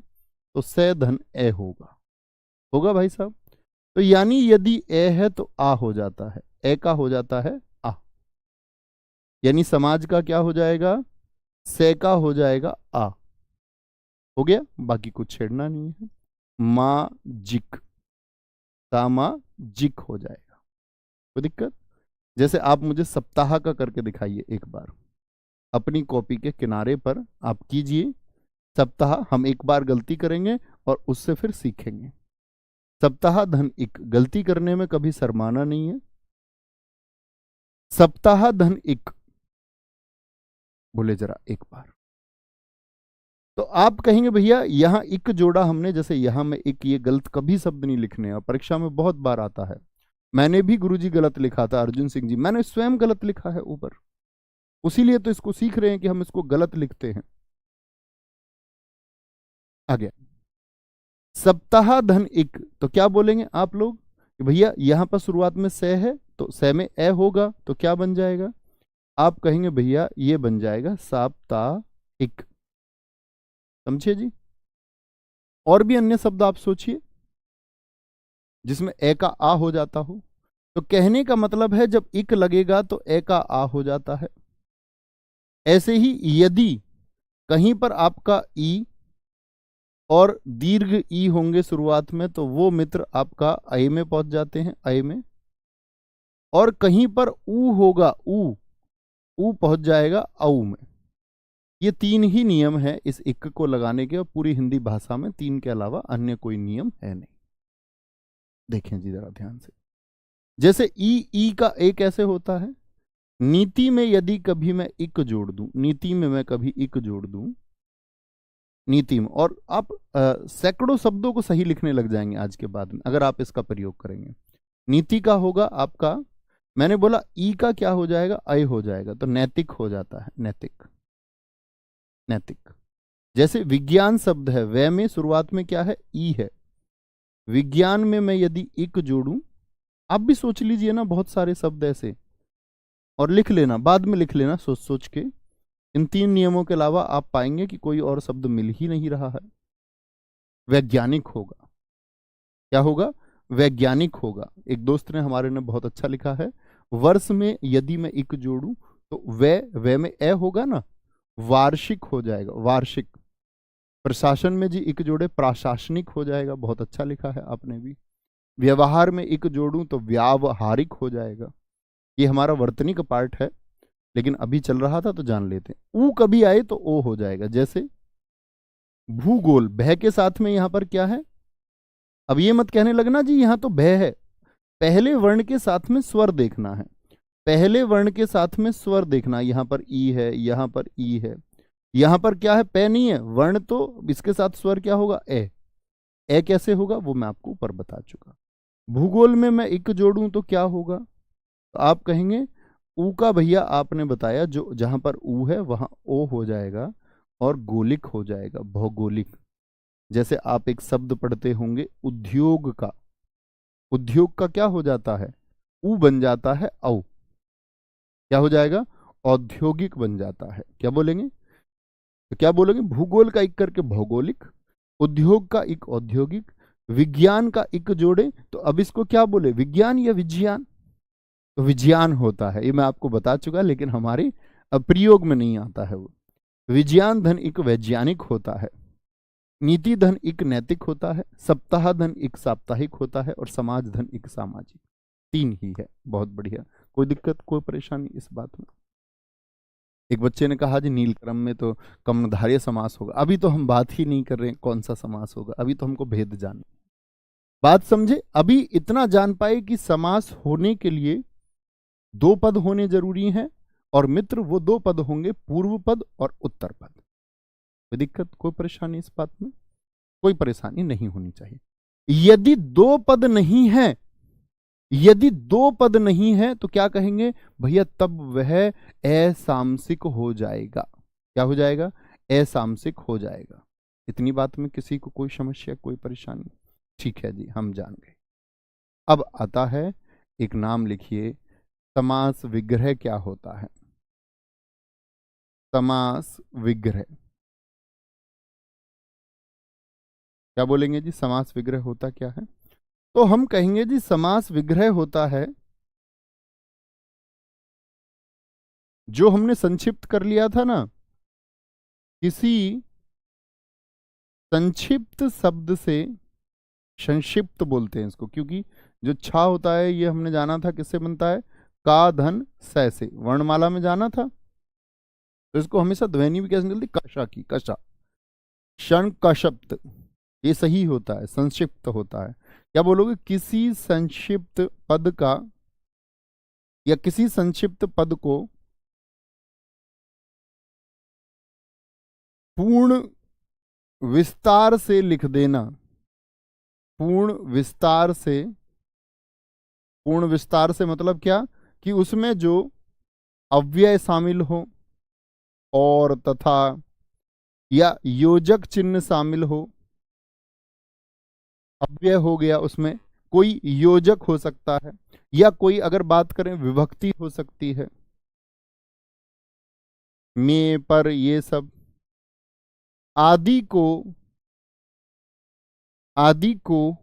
तो से धन ए होगा। होगा भाई साहब? तो यानी यदि ए है तो आ हो जाता है, ए का हो जाता है आ, यानी समाज का क्या हो जाएगा, से का हो जाएगा आ। हो गया, बाकी कुछ छेड़ना नहीं है। माजिक, सामाजिक हो जाएगा। कोई दिक्कत? जैसे आप मुझे सप्ताह का करके दिखाइए एक बार, अपनी कॉपी के किनारे पर आप कीजिए सप्ताह। हम एक बार गलती करेंगे और उससे फिर सीखेंगे। सप्ताह धन इक, गलती करने में कभी शर्माना नहीं है। सप्ताह धन इक, बोले जरा एक बार। तो आप कहेंगे भैया यहां इक जोड़ा हमने, जैसे यहां में एक, ये गलत कभी शब्द नहीं लिखने, और परीक्षा में बहुत बार आता है। मैंने भी गुरुजी गलत लिखा था, अर्जुन सिंह जी, मैंने स्वयं गलत लिखा है ऊपर, उसीलिए तो इसको सीख रहे हैं कि हम इसको गलत लिखते हैं। आ गया सप्ताह धन इक, तो क्या बोलेंगे आप लोग कि भैया यहां पर शुरुआत में से है, तो से में ए होगा, तो क्या बन जाएगा? आप कहेंगे भैया ये बन जाएगा साप्ताहिक। समझिए जी। और भी अन्य शब्द आप सोचिए जिसमें ए का आ हो जाता हो। तो कहने का मतलब है जब इक लगेगा तो ए का आ हो जाता है। ऐसे ही यदि कहीं पर आपका ई और दीर्घ ई होंगे शुरुआत में, तो वो मित्र आपका अय में पहुंच जाते हैं, अय में। और कहीं पर ऊ होगा, ऊ पहुंच जाएगा औ में। ये तीन ही नियम है इस इक को लगाने के, और पूरी हिंदी भाषा में तीन के अलावा अन्य कोई नियम है नहीं। देखें जी जरा ध्यान से। जैसे ई का ए कैसे होता है, नीति में यदि कभी मैं इक जोड़ दूं, नीति में मैं कभी इक जोड़ दूं, नीति में, और आप सैकड़ों शब्दों को सही लिखने लग जाएंगे आज के बाद में अगर आप इसका प्रयोग करेंगे। नीति का होगा आपका, मैंने बोला ई का क्या हो जाएगा, अय हो जाएगा, तो नैतिक हो जाता है, नैतिक, नैतिक। जैसे विज्ञान शब्द है, वह में शुरुआत में क्या है, ई है। विज्ञान में मैं यदि इक जोड़ूं, आप भी सोच लीजिए ना बहुत सारे शब्द ऐसे, और लिख लेना, बाद में लिख लेना सोच सोच के। इन तीन नियमों के अलावा आप पाएंगे कि कोई और शब्द मिल ही नहीं रहा है। वैज्ञानिक होगा, क्या होगा, वैज्ञानिक होगा। एक दोस्त ने हमारे ने बहुत अच्छा लिखा है, वर्ष में यदि मैं इक जोड़ूं तो वह में ए होगा ना, वार्षिक हो जाएगा, वार्षिक। प्रशासन में जी इक जोड़े प्रशासनिक हो जाएगा, बहुत अच्छा लिखा है आपने भी। व्यवहार में इक जोड़ूं तो व्यावहारिक हो जाएगा। ये हमारा वर्तनी का पार्ट है, लेकिन अभी चल रहा था तो जान लेते हैं। ऊ कभी आए तो ओ हो जाएगा। जैसे भूगोल, भय के साथ में यहां पर क्या है, अब ये मत कहने लगना जी यहां तो भय है, पहले वर्ण के साथ में स्वर देखना है, पहले वर्ण के साथ में स्वर देखना। यहां पर ई है, यहां पर ई है, यहां पर क्या है, पे नहीं है वर्ण, तो इसके साथ स्वर क्या होगा, ए। ए कैसे होगा वो मैं आपको ऊपर बता चुका। भूगोल में मैं इक जोड़ूं तो क्या होगा, तो आप कहेंगे ऊ का, भैया आपने बताया जो जहां पर ऊ है वहां ओ हो जाएगा और गोलिक हो जाएगा, भौगोलिक। जैसे आप एक शब्द पढ़ते होंगे उद्योग का, उद्योग का क्या हो जाता है, ऊ बन जाता है औ, क्या हो जाएगा, औद्योगिक बन जाता है। क्या बोलेंगे, तो क्या बोलेंगे, भूगोल का इक करके भौगोलिक, उद्योग का इक औद्योगिक, विज्ञान का इक जोड़े तो अब इसको क्या बोले, विज्ञान या विज्ञान, तो विज्ञान होता है। ये मैं आपको बता चुका, लेकिन हमारे प्रयोग में नहीं आता है वो। विज्ञान धन इक वैज्ञानिक होता है, नीति धन इक नैतिक होता है, सप्ताह धन इक साप्ताहिक होता है, और समाज धन इक सामाजिक। तीन ही है, बहुत बढ़िया। कोई दिक्कत, कोई परेशानी इस बात में? एक बच्चे ने कहा जी नीलक्रम में तो कमनधार्य समास होगा। अभी तो हम बात ही नहीं कर रहे हैं कौन सा समास होगा, अभी तो हमको भेद जाने। बात समझे? अभी इतना जान पाए कि समास होने के लिए दो पद होने जरूरी हैं, और मित्र वो दो पद होंगे, पूर्व पद और उत्तर पद। कोई दिक्कत, कोई परेशानी इस बात में? कोई परेशानी नहीं होनी चाहिए। यदि दो पद नहीं है, यदि दो पद नहीं है तो क्या कहेंगे भैया, तब वह असामसिक हो जाएगा। क्या हो जाएगा, असामसिक हो जाएगा। इतनी बात में किसी को कोई समस्या, कोई परेशानी? ठीक है जी, हम जान गए। अब आता है एक नाम लिखिए, समास विग्रह क्या होता है। समास विग्रह क्या बोलेंगे जी? समास विग्रह होता क्या है? तो हम कहेंगे जी समास विग्रह होता है, जो हमने संक्षिप्त कर लिया था ना, किसी संक्षिप्त शब्द से, संक्षिप्त बोलते हैं इसको, क्योंकि जो छा होता है ये हमने जाना था किससे बनता है, का धन स से, वर्णमाला में जाना था। तो इसको हमेशा ध्वनि भी कैसे निकलती, कशा की, कशा, क्षण कशप्त, ये सही होता है, संक्षिप्त होता है। क्या बोलोगे? किसी संक्षिप्त पद का या किसी संक्षिप्त पद को पूर्ण विस्तार से लिख देना। पूर्ण विस्तार से, पूर्ण विस्तार से मतलब क्या, कि उसमें जो अव्यय शामिल हो और तथा या योजक चिन्ह शामिल हो। अव्यय हो गया, उसमें कोई योजक हो सकता है, या कोई अगर बात करें विभक्ति हो सकती है, में, पर, ये सब आदि को, आदि को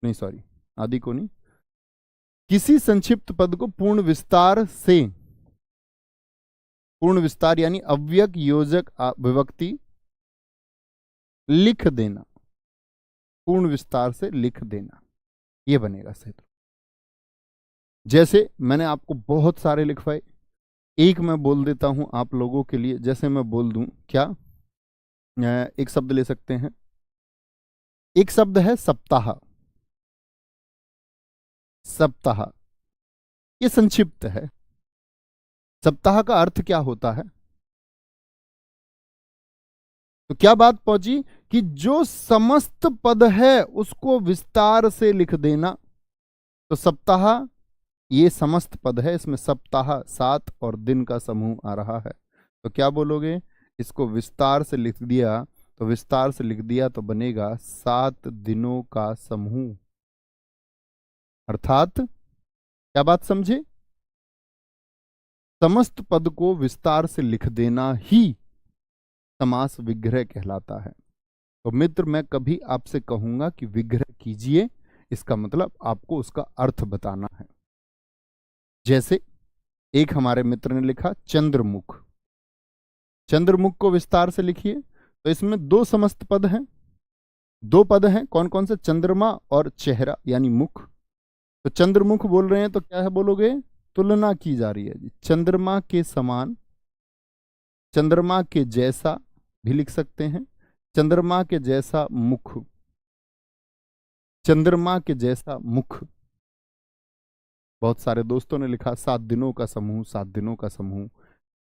नहीं, सॉरी, आदि को नहीं, किसी संक्षिप्त पद को पूर्ण विस्तार से, पूर्ण विस्तार यानी अव्यक योजक विभक्ति लिख देना, पूर्ण विस्तार से लिख देना, ये बनेगा सही। जैसे मैंने आपको बहुत सारे लिखवाए, एक मैं बोल देता हूं आप लोगों के लिए। जैसे मैं बोल दूं क्या, एक शब्द ले सकते हैं, एक शब्द है सप्ताह। सप्ताह ये संक्षिप्त है। सप्ताह का अर्थ क्या होता है? तो क्या बात पहुंची कि जो समस्त पद है उसको विस्तार से लिख देना। तो सप्ताह ये समस्त पद है, इसमें सप्ताह 7 और दिन का समूह आ रहा है। तो क्या बोलोगे? इसको विस्तार से लिख दिया, तो विस्तार से लिख दिया तो बनेगा 7 दिनों का समूह। अर्थात क्या बात समझे? समस्त पद को विस्तार से लिख देना ही समास विग्रह कहलाता है। तो मित्र, मैं कभी आपसे कहूंगा कि विग्रह कीजिए, इसका मतलब आपको उसका अर्थ बताना है। जैसे एक हमारे मित्र ने लिखा चंद्रमुख, चंद्रमुख को विस्तार से लिखिए। तो इसमें 2 समस्त पद हैं, 2 पद हैं, कौन कौन से? चंद्रमा और चेहरा यानी मुख। तो चंद्रमुख बोल रहे हैं तो क्या है बोलोगे? तुलना की जा रही है जी, चंद्रमा के समान, चंद्रमा के जैसा भी लिख सकते हैं, चंद्रमा के जैसा मुख, चंद्रमा के जैसा मुख। बहुत सारे दोस्तों ने लिखा 7 दिनों का समूह, 7 दिनों का समूह,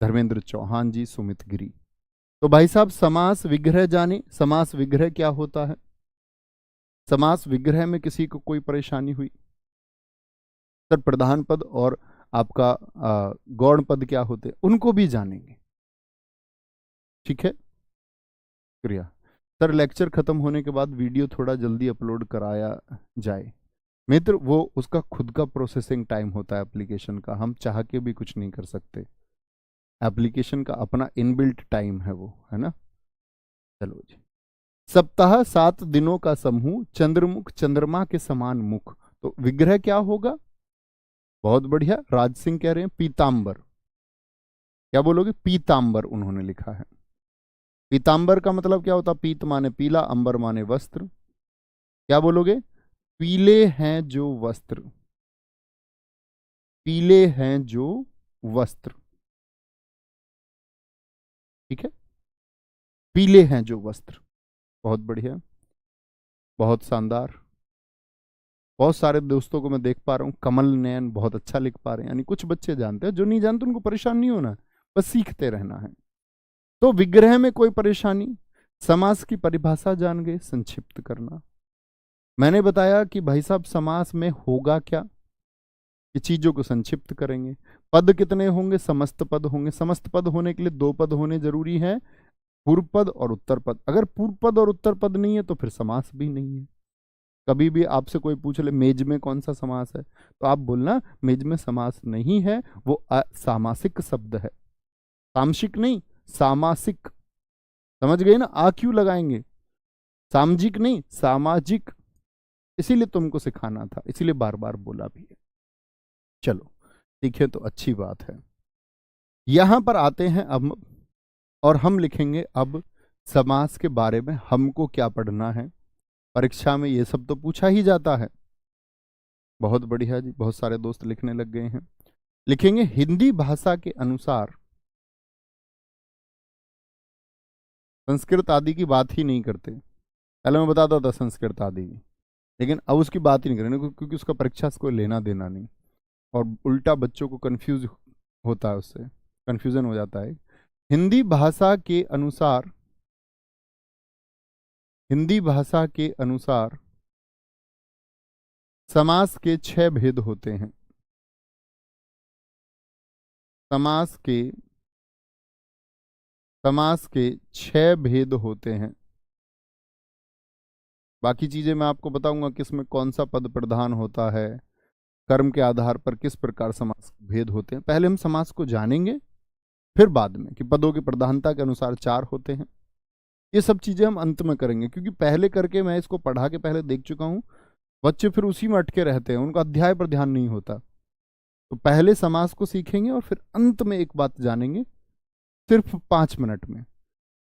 धर्मेंद्र चौहान जी, सुमित गिरी। तो भाई साहब, समास विग्रह जाने, समास विग्रह क्या होता है? समास विग्रह में किसी को कोई परेशानी हुई? सर प्रधान पद और आपका गौण पद क्या होते, उनको भी जानेंगे, ठीक है? शुक्रिया सर। लेक्चर खत्म होने के बाद वीडियो थोड़ा जल्दी अपलोड कराया जाए। मित्र, वो उसका खुद का प्रोसेसिंग टाइम होता है एप्लीकेशन का, हम चाह के भी कुछ नहीं कर सकते। एप्लीकेशन का अपना इनबिल्ट टाइम है वो, है ना? चलो जी। सप्ताह 7 दिनों का समूह, चंद्रमुख, चंद्रमा के समान मुख। तो विग्रह क्या होगा? बहुत बढ़िया, राज सिंह कह रहे हैं पीतांबर। क्या बोलोगे? पीतांबर उन्होंने लिखा है। पीतांबर का मतलब क्या होता? पीत माने पीला, अंबर माने वस्त्र। क्या बोलोगे? पीले हैं जो वस्त्र, पीले हैं जो वस्त्र, ठीक है? पीले हैं जो वस्त्र, बहुत बढ़िया, बहुत शानदार। बहुत सारे दोस्तों को मैं देख पा रहा हूँ, कमल नयन बहुत अच्छा लिख पा रहे हैं, यानी कुछ बच्चे जानते हैं, जो नहीं जानते उनको परेशान नहीं होना, बस सीखते रहना है। तो विग्रह में कोई परेशानी, समास की परिभाषा जान गए, संक्षिप्त करना। मैंने बताया कि भाई साहब समास में होगा क्या, कि चीजों को संक्षिप्त करेंगे। पद कितने होंगे? समस्त पद होंगे। समस्त पद होने के लिए 2 पद होने जरूरी है, पूर्व पद और उत्तर पद। अगर पूर्व पद और उत्तर पद नहीं है तो फिर समास भी नहीं है। कभी भी आपसे कोई पूछ ले मेज में कौन सा समास है, तो आप बोलना मेज में समास नहीं है, वो असामासिक शब्द है। सामसिक नहीं, सामासिक। समझ गए ना? आ क्यों लगाएंगे? सामाजिक नहीं, सामाजिक। इसीलिए तुमको सिखाना था, इसीलिए बार बार बोला भी है। चलो सीखे तो अच्छी बात है। यहां पर आते हैं अब, और हम लिखेंगे अब समास के बारे में हमको क्या पढ़ना है। परीक्षा में ये सब तो पूछा ही जाता है। बहुत बढ़िया जी, बहुत सारे दोस्त लिखने लग गए हैं। लिखेंगे हिंदी भाषा के अनुसार, संस्कृत आदि की बात ही नहीं करते। पहले मैं बताता था संस्कृत आदि की, लेकिन अब उसकी बात ही नहीं करेंगे, क्योंकि उसका परीक्षा से कोई लेना देना नहीं, और उल्टा बच्चों को कंफ्यूज होता है, उससे कंफ्यूजन हो जाता है। हिंदी भाषा के अनुसार, हिंदी भाषा के अनुसार समास के 6 भेद होते हैं। समास के 6 भेद होते हैं। बाकी चीजें मैं आपको बताऊंगा किसमें कौन सा पद प्रधान होता है, कर्म के आधार पर किस प्रकार समास भेद होते हैं। पहले हम समास को जानेंगे, फिर बाद में कि पदों की प्रधानता के अनुसार 4 होते हैं। ये सब चीजें हम अंत में करेंगे, क्योंकि पहले करके मैं इसको पढ़ा के पहले देख चुका हूं। बच्चे फिर उसी में अटके रहते हैं, उनका अध्याय पर ध्यान नहीं होता। तो पहले समास को सीखेंगे और फिर अंत में एक बात जानेंगे, सिर्फ 5 मिनट में,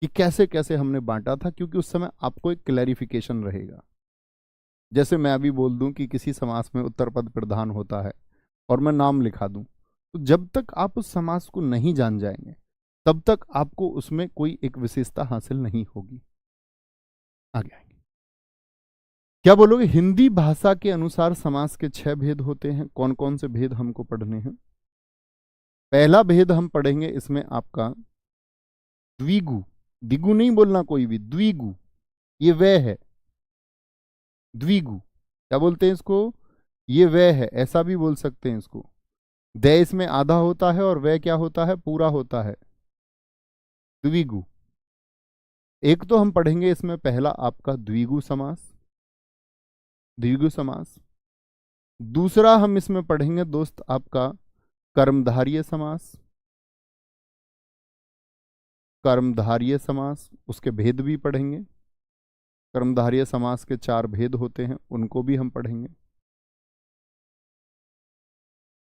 कि कैसे कैसे हमने बांटा था, क्योंकि उस समय आपको एक क्लैरिफिकेशन रहेगा। जैसे मैं अभी बोल दूं कि किसी समास में उत्तर पद प्रधान होता है और मैं नाम लिखा दूं, तो जब तक आप उस समास को नहीं जान जाएंगे तब तक आपको उसमें कोई एक विशेषता हासिल नहीं होगी। आगे आएंगे। क्या बोलोगे? हिंदी भाषा के अनुसार समास के 6 भेद होते हैं। कौन कौन से भेद हमको पढ़ने हैं? पहला भेद हम पढ़ेंगे इसमें आपका द्विगु। दिगु नहीं बोलना कोई भी, द्विगु। ये वह है, द्विगु। क्या बोलते हैं इसको? ये वह है, ऐसा भी बोल सकते हैं इसको। दे इसमें आधा होता है और वह क्या होता है? पूरा होता है, द्विगु। एक तो हम पढ़ेंगे इसमें पहला आपका द्विगु समास, द्विगु समास। दूसरा हम इसमें पढ़ेंगे दोस्त आपका कर्मधारय समास, कर्मधारय समास। उसके भेद भी पढ़ेंगे। कर्मधारय समास के 4 भेद होते हैं, उनको भी हम पढ़ेंगे।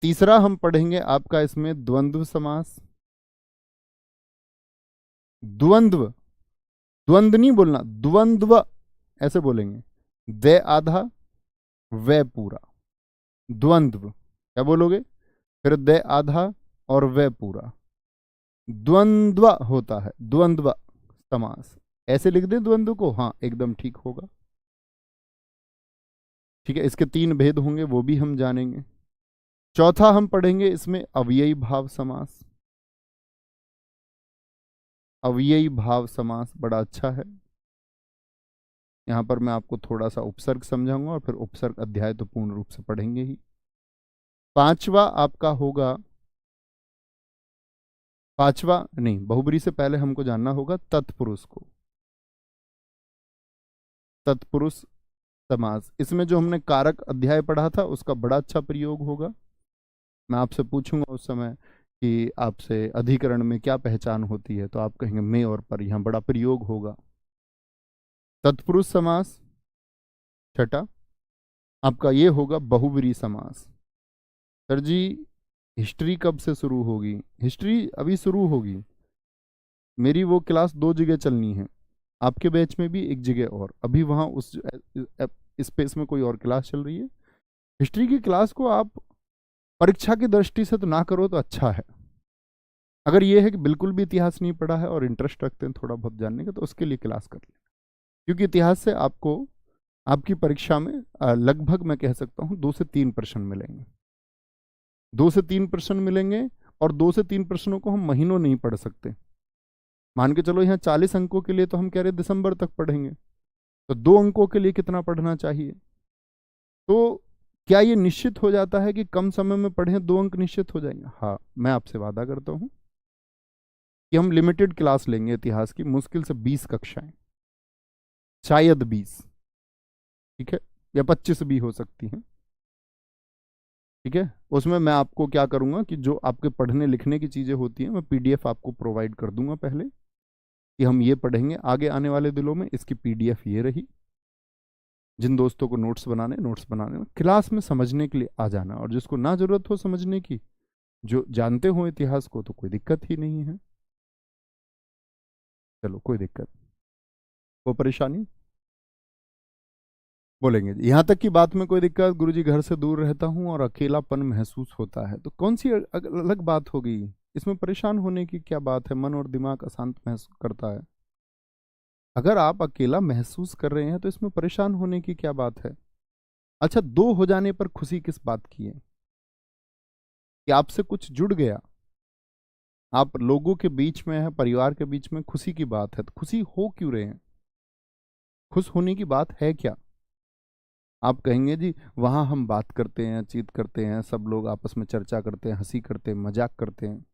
तीसरा हम पढ़ेंगे आपका इसमें द्वंद्व समास। द्वंद्व, द्वंद्व नहीं बोलना, द्वंद्व ऐसे बोलेंगे। दे आधा, वे पूरा, द्वंद्व। क्या बोलोगे? फिर दे आधा और वे पूरा, द्वंद्व होता है, द्वंद्व समास। ऐसे लिख दें द्वंद्व को, हाँ एकदम ठीक होगा। ठीक है, इसके 3 भेद होंगे, वो भी हम जानेंगे। चौथा हम पढ़ेंगे इसमें अव्ययी भाव समास। अव्ययी भाव समास बड़ा अच्छा है। यहां पर मैं आपको थोड़ा सा उपसर्ग समझाऊंगा और फिर उपसर्ग अध्याय तो पूर्ण रूप से पढ़ेंगे ही। पांचवा आपका होगा, पांचवा नहीं, बहुब्री से पहले हमको जानना होगा तत्पुरुष को। तत्पुरुष समास, इसमें जो हमने कारक अध्याय पढ़ा था उसका बड़ा अच्छा प्रयोग होगा। मैं आपसे पूछूंगा उस समय कि आपसे अधिकरण में क्या पहचान होती है, तो आप कहेंगे में और पर, यहां बड़ा प्रयोग होगा। तत्पुरुष समास। छठा आपका ये होगा बहुब्री समास। सर जी हिस्ट्री कब से शुरू होगी? हिस्ट्री अभी शुरू होगी। मेरी वो क्लास 2 जगह चलनी है, आपके बैच में भी एक जगह, और अभी वहाँ उस स्पेस में कोई और क्लास चल रही है। हिस्ट्री की क्लास को आप परीक्षा की दृष्टि से तो ना करो तो अच्छा है। अगर ये है कि बिल्कुल भी इतिहास नहीं पढ़ा है और इंटरेस्ट रखते हैं थोड़ा बहुत जानने का, तो उसके लिए क्लास कर लें, क्योंकि इतिहास से आपको आपकी परीक्षा में लगभग मैं कह सकता हूँ 2 से 3 प्रश्न मिलेंगे। 2 से 3 प्रश्न मिलेंगे, और 2 से 3 प्रश्नों को हम महीनों नहीं पढ़ सकते। मान के चलो यहाँ 40 अंकों के लिए तो हम कह रहे दिसंबर तक पढ़ेंगे, तो 2 अंकों के लिए कितना पढ़ना चाहिए? तो क्या ये निश्चित हो जाता है कि कम समय में पढ़ें 2 अंक निश्चित हो जाएंगे? हाँ, मैं आपसे वादा करता हूं कि हम लिमिटेड क्लास लेंगे इतिहास की, मुश्किल से 20 कक्षाएं, शायद 20। ठीक है, या 25 भी हो सकती हैं। ठीक है, उसमें मैं आपको क्या करूंगा कि जो आपके पढ़ने लिखने की चीज़ें होती हैं मैं पीडीएफ आपको प्रोवाइड कर दूंगा पहले, कि हम ये पढ़ेंगे आगे आने वाले दिनों में, इसकी पीडीएफ ये रही। जिन दोस्तों को नोट्स बनाने में क्लास में समझने के लिए आ जाना, और जिसको ना जरूरत हो समझने की, जो जानते हो इतिहास को तो कोई दिक्कत ही नहीं है। चलो कोई दिक्कत, कोई परेशानी बोलेंगे जी। यहाँ तक की बात में कोई दिक्कत, गुरुजी घर से दूर रहता हूँ और अकेलापन महसूस होता है, तो कौन सी अलग बात होगी इसमें? परेशान होने की क्या बात है? मन और दिमाग अशांत महसूस करता है। अगर आप अकेला महसूस कर रहे हैं तो इसमें परेशान होने की क्या बात है? अच्छा, दो हो जाने पर खुशी किस बात की है? कि आपसे कुछ जुड़ गया, आप लोगों के बीच में है, परिवार के बीच में, खुशी की बात है, तो खुशी हो क्यों रहे हैं? खुश होने की बात है क्या? आप कहेंगे जी वहां हम बात करते हैं, चीत करते हैं, सब लोग आपस में चर्चा करते हैं, हंसी करते हैं, मजाक करते हैं,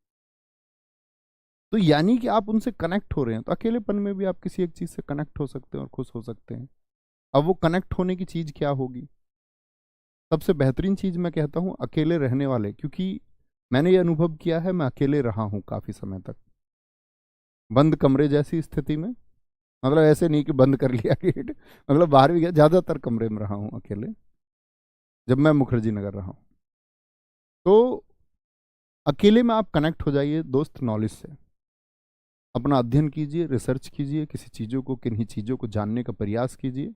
तो यानी कि आप उनसे कनेक्ट हो रहे हैं। तो अकेलेपन में भी आप किसी एक चीज से कनेक्ट हो सकते हैं और खुश हो सकते हैं। अब वो कनेक्ट होने की चीज क्या होगी? सबसे बेहतरीन चीज मैं कहता हूं अकेले रहने वाले, क्योंकि मैंने ये अनुभव किया है, मैं अकेले रहा हूं काफी समय तक, बंद कमरे जैसी स्थिति में। मतलब ऐसे नहीं कि बंद कर लिया गेट, मतलब बाहर भी गया, ज्यादातर कमरे में रहा हूं अकेले जब मैं मुखर्जी नगर रहा हूं। तो अकेले में आप कनेक्ट हो जाइए दोस्त नॉलेज से, अपना अध्ययन कीजिए, रिसर्च कीजिए, किसी चीज़ों को, किन्हीं चीज़ों को जानने का प्रयास कीजिए,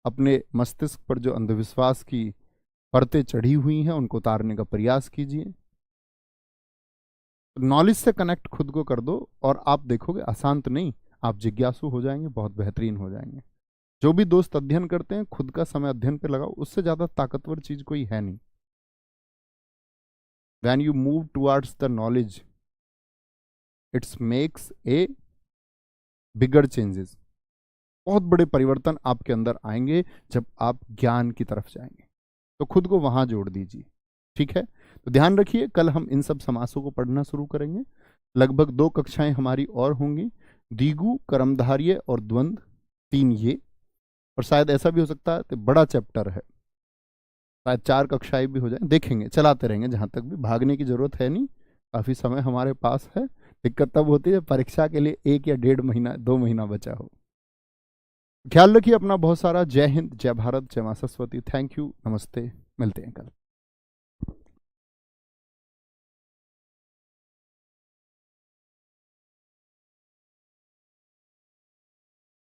अपने मस्तिष्क पर जो अंधविश्वास की परतें चढ़ी हुई हैं उनको उतारने का प्रयास कीजिए, नॉलेज से कनेक्ट खुद को कर दो, और आप देखोगे अशांत नहीं, आप जिज्ञासु हो जाएंगे, बहुत बेहतरीन हो जाएंगे। जो भी दोस्त अध्ययन करते हैं खुद का समय अध्ययन पे लगाओ, उससे ज़्यादा ताकतवर चीज़ कोई है नहीं। When you move towards the knowledge it's makes a bigger changes, बहुत बड़े परिवर्तन आपके अंदर आएंगे जब आप ज्ञान की तरफ जाएंगे। तो खुद को वहां जोड़ दीजिए। ठीक है, तो ध्यान रखिए, कल हम इन सब समासों को पढ़ना शुरू करेंगे। लगभग 2 कक्षाएं हमारी और होंगी, द्विगु, कर्मधारय और द्वंद्व, 3 ये, और शायद ऐसा भी हो सकता है तो बड़ा चैप्टर है, शायद 4 कक्षाएं भी हो जाए, देखेंगे, चलाते रहेंगे। जहां तक भी भागने की जरूरत है नहीं, काफी समय हमारे पास है। दिक्कत तब होती है परीक्षा के लिए 1 या 1.5 महीना, 2 महीना बचा हो। ख्याल रखिए अपना बहुत सारा। जय हिंद, जय भारत, जय मां सरस्वती। थैंक यू, नमस्ते, मिलते हैं कल।